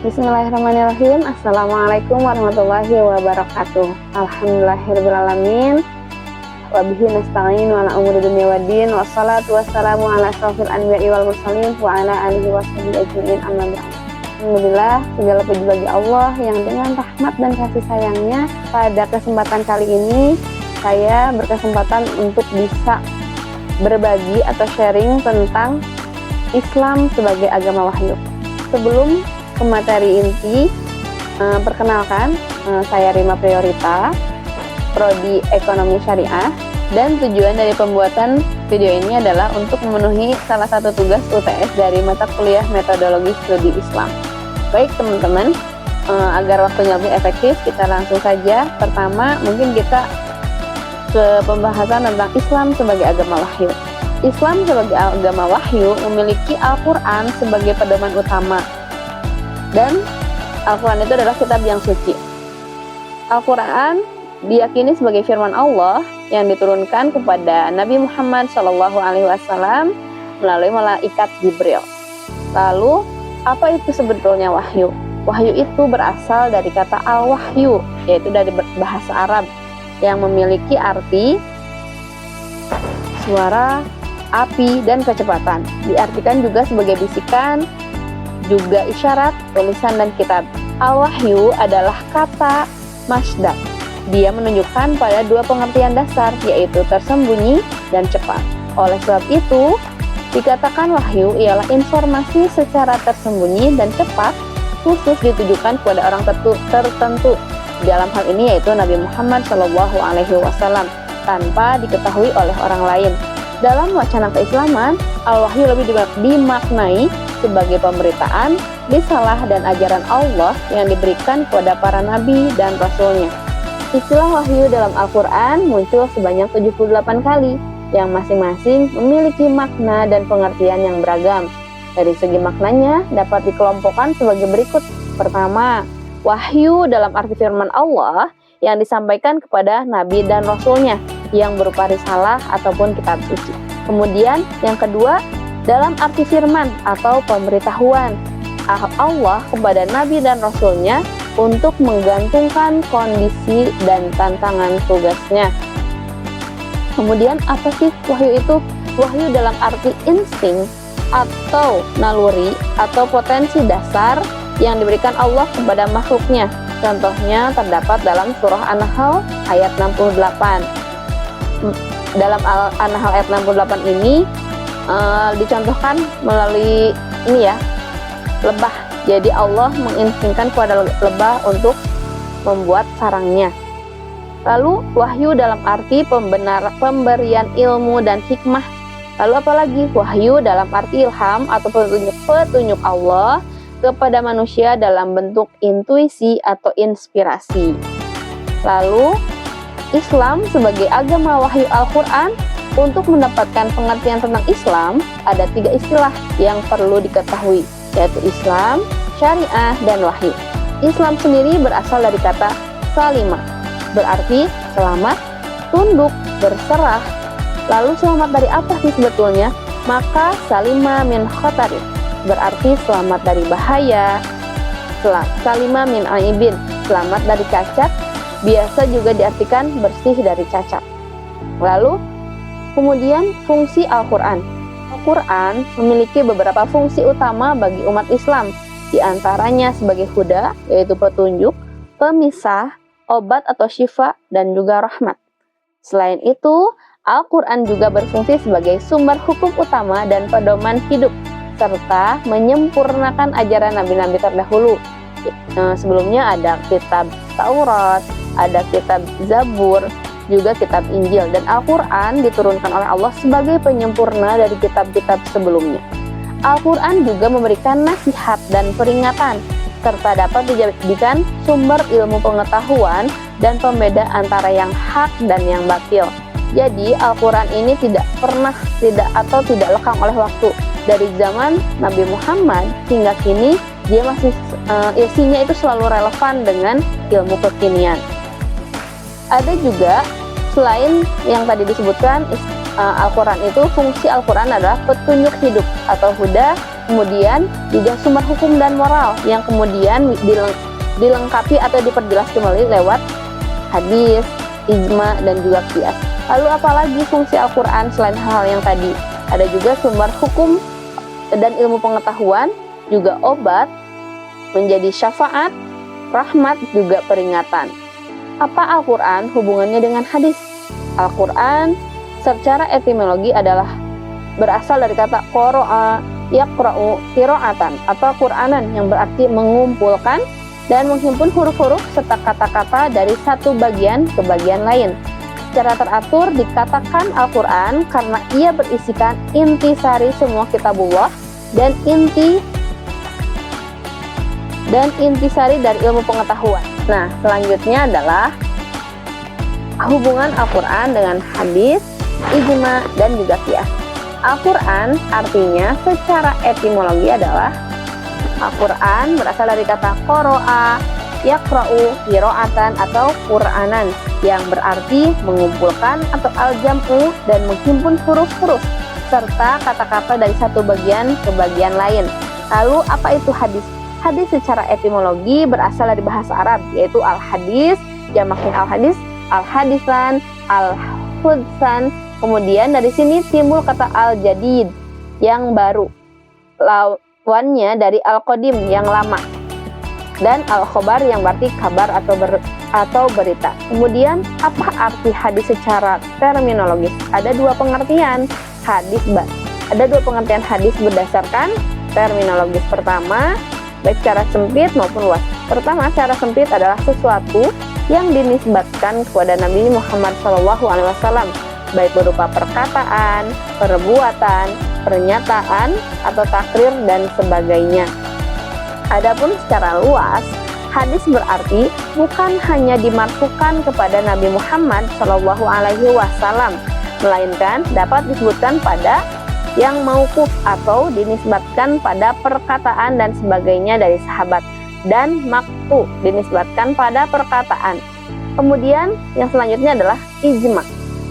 Bismillahirrahmanirrahim. Assalamualaikum warahmatullahi wabarakatuh. Alhamdulillahirrahmanirrahim. Wabihi nasta'in wa ala umuri dunya waddin. Wassalatu wassalamu ala asrofil anbiya'i wal mursalin wa ala alihi wa sahbihi ajma'in, amma ba'd. Alhamdulillah, segala puji bagi Allah yang dengan rahmat dan kasih sayangnya pada kesempatan kali ini saya berkesempatan untuk bisa berbagi atau sharing tentang Islam sebagai agama wahyu. Sebelum ke materi inti, perkenalkan, saya Rima Priorita, Prodi Ekonomi Syariah, dan tujuan dari pembuatan video ini adalah untuk memenuhi salah satu tugas UTS dari mata kuliah Metodologi Studi Islam. Baik teman-teman, agar waktunya lebih efektif, kita langsung saja. Pertama, mungkin kita ke pembahasan tentang Islam sebagai agama wahyu. Islam sebagai agama wahyu memiliki Al-Quran sebagai pedoman utama. Dan Al-Quran itu adalah kitab yang suci. Al-Quran diyakini sebagai firman Allah yang diturunkan kepada Nabi Muhammad SAW melalui malaikat Jibril. Lalu, apa itu sebetulnya wahyu? Wahyu itu berasal dari kata al-wahyu, yaitu dari bahasa Arab yang memiliki arti suara, api, dan kecepatan. Diartikan juga sebagai bisikan, juga isyarat, tulisan, dan kitab. Al-wahyu adalah kata masdar. Dia menunjukkan pada dua pengertian dasar, yaitu tersembunyi dan cepat. Oleh sebab itu, dikatakan wahyu ialah informasi secara tersembunyi dan cepat, khusus ditujukan kepada orang tertentu. Dalam hal ini yaitu Nabi Muhammad SAW, tanpa diketahui oleh orang lain. Dalam wacana keislaman, al-wahyu lebih dimaknai sebagai pemberitaan, risalah, dan ajaran Allah yang diberikan kepada para nabi dan rasulnya. Istilah wahyu dalam Al-Quran muncul sebanyak 78 kali, yang masing-masing memiliki makna dan pengertian yang beragam. Dari segi maknanya dapat dikelompokkan sebagai berikut. Pertama, wahyu dalam arti firman Allah yang disampaikan kepada nabi dan rasulnya yang berupa risalah ataupun kitab suci. Kemudian yang kedua, dalam arti firman atau pemberitahuan Allah kepada nabi dan rasulnya untuk menggantungkan kondisi dan tantangan tugasnya. Kemudian apa sih wahyu itu? Wahyu dalam arti insting atau naluri atau potensi dasar yang diberikan Allah kepada makhluknya. Contohnya terdapat dalam surah An-Nahl ayat 68. Dalam An-Nahl ayat 68 ini dicontohkan melalui lebah. Jadi Allah menginstingkan kepada lebah untuk membuat sarangnya. Lalu wahyu dalam arti pemberian ilmu dan hikmah. Lalu apalagi wahyu dalam arti ilham atau petunjuk Allah kepada manusia dalam bentuk intuisi atau inspirasi. Lalu Islam sebagai agama wahyu Al-Quran. Untuk mendapatkan pengertian tentang Islam, ada 3 istilah yang perlu diketahui, yaitu Islam, syariah, dan wahyu. Islam sendiri berasal dari kata salima, berarti selamat, tunduk, berserah. Lalu selamat dari apa sih sebetulnya? Maka salima min khotari, berarti selamat dari bahaya. Salima min aibin, selamat dari cacat, biasa juga diartikan bersih dari cacat. Lalu kemudian fungsi Al-Quran. Al-Quran memiliki beberapa fungsi utama bagi umat Islam, di antaranya sebagai huda, yaitu petunjuk, pemisah, obat atau syifa, dan juga rahmat. Selain itu, Al-Quran juga berfungsi sebagai sumber hukum utama dan pedoman hidup, serta menyempurnakan ajaran nabi-nabi terdahulu. Sebelumnya ada kitab Taurat, ada kitab Zabur, juga kitab Injil, dan Al-Quran diturunkan oleh Allah sebagai penyempurna dari kitab-kitab sebelumnya. Al-Quran juga memberikan nasihat dan peringatan, serta dapat dijadikan sumber ilmu pengetahuan dan pembeda antara yang hak dan yang batil. Jadi Al-Quran ini tidak lekang oleh waktu. Dari zaman Nabi Muhammad hingga kini, dia masih isinya itu selalu relevan dengan ilmu kekinian. Ada juga selain yang tadi disebutkan Al-Quran itu, fungsi Al-Quran adalah petunjuk hidup atau huda Kemudian juga sumber hukum dan moral yang kemudian dilengkapi atau diperjelas kembali lewat hadis, ijma, dan juga qiyas. Lalu apalagi fungsi Al-Quran selain hal-hal yang tadi? Ada juga sumber hukum dan ilmu pengetahuan, juga obat, menjadi syafaat, rahmat, juga peringatan. Apa Al-Quran hubungannya dengan hadis? Al-Quran secara etimologi adalah berasal dari kata qara'a yaqra'u qira'atan atau Qur'anan, yang berarti mengumpulkan dan menghimpun huruf-huruf serta kata-kata dari satu bagian ke bagian lain. Secara teratur dikatakan Al-Quran karena ia berisikan intisari semua kitabullah dan intisari dari ilmu pengetahuan. Nah, selanjutnya adalah hubungan Al-Quran dengan hadis, ijma, dan juga qiyas. Al-Quran artinya secara etimologi adalah Al-Quran berasal dari kata qara'a yaqra'u qira'atan atau Qur'anan, yang berarti mengumpulkan atau al-jam'u dan menghimpun huruf-huruf serta kata-kata dari satu bagian ke bagian lain. Lalu apa itu hadis? Hadis secara etimologi berasal dari bahasa Arab, yaitu al-hadis, jamaknya al-hadis, al-hadisan, al-hudsan. Kemudian dari sini timbul kata al-jadid, yang baru. Lawannya dari al-qadim, yang lama. Dan al-khobar, yang berarti kabar atau berita. Kemudian apa arti hadis secara terminologis? Ada dua pengertian hadis berdasarkan terminologis. Pertama, baik secara sempit maupun luas. Pertama, secara sempit adalah sesuatu yang dinisbatkan kepada Nabi Muhammad SAW, baik berupa perkataan, perbuatan, pernyataan, atau takrir dan sebagainya. Adapun secara luas, hadis berarti bukan hanya dimarfukan kepada Nabi Muhammad SAW, melainkan dapat disebutkan pada yang mauquf atau dinisbatkan pada perkataan dan sebagainya dari sahabat, dan maqtu dinisbatkan pada perkataan. Kemudian yang selanjutnya adalah ijma.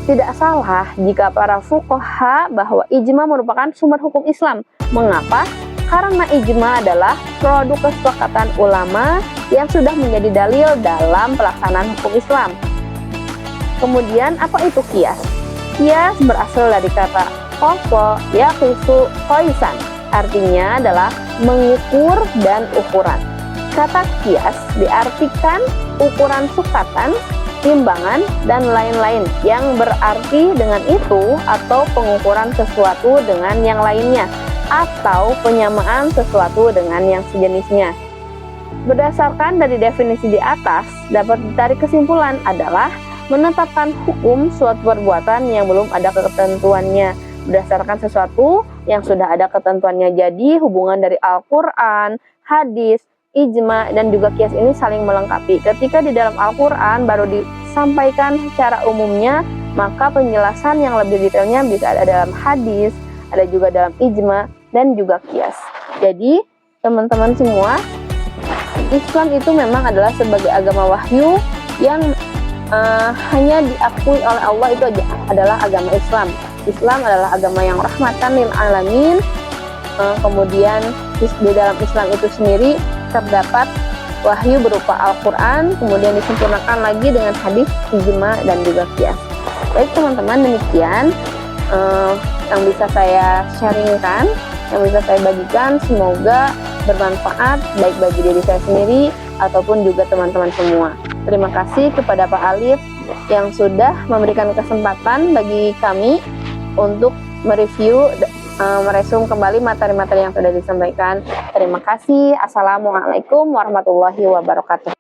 Tidak salah jika para fuqaha bahwa ijma merupakan sumber hukum Islam. Mengapa? Karena ijma adalah produk kesepakatan ulama yang sudah menjadi dalil dalam pelaksanaan hukum Islam. Kemudian apa itu qiyas? Qiyas berasal dari kata qasa yaqisu qaisan, artinya adalah mengukur dan ukuran. Kata qiyas diartikan ukuran sukatan, timbangan, dan lain-lain, yang berarti dengan itu atau pengukuran sesuatu dengan yang lainnya, atau penyamaan sesuatu dengan yang sejenisnya. Berdasarkan dari definisi di atas, dapat ditarik kesimpulan adalah menetapkan hukum suatu perbuatan yang belum ada ketentuannya berdasarkan sesuatu yang sudah ada ketentuannya. Jadi hubungan dari Al-Quran, hadis, ijma, dan juga qiyas ini saling melengkapi. Ketika di dalam Al-Quran baru disampaikan secara umumnya, maka penjelasan yang lebih detailnya bisa ada dalam hadis, ada juga dalam ijma, dan juga qiyas. Jadi teman-teman semua, Islam itu memang adalah sebagai agama wahyu yang hanya diakui oleh Allah, itu adalah agama Islam. Islam adalah agama yang rahmatan lil alamin. Kemudian di dalam Islam itu sendiri terdapat wahyu berupa Al-Quran, kemudian disempurnakan lagi dengan hadis, ijma, dan juga qiyas. Baik teman-teman, demikian yang bisa saya sharingkan, yang bisa saya bagikan. Semoga bermanfaat baik bagi diri saya sendiri ataupun juga teman-teman semua. Terima kasih kepada Pak Alif yang sudah memberikan kesempatan bagi kami untuk mereview, meresum kembali materi-materi yang sudah disampaikan. Terima kasih. Assalamualaikum warahmatullahi wabarakatuh.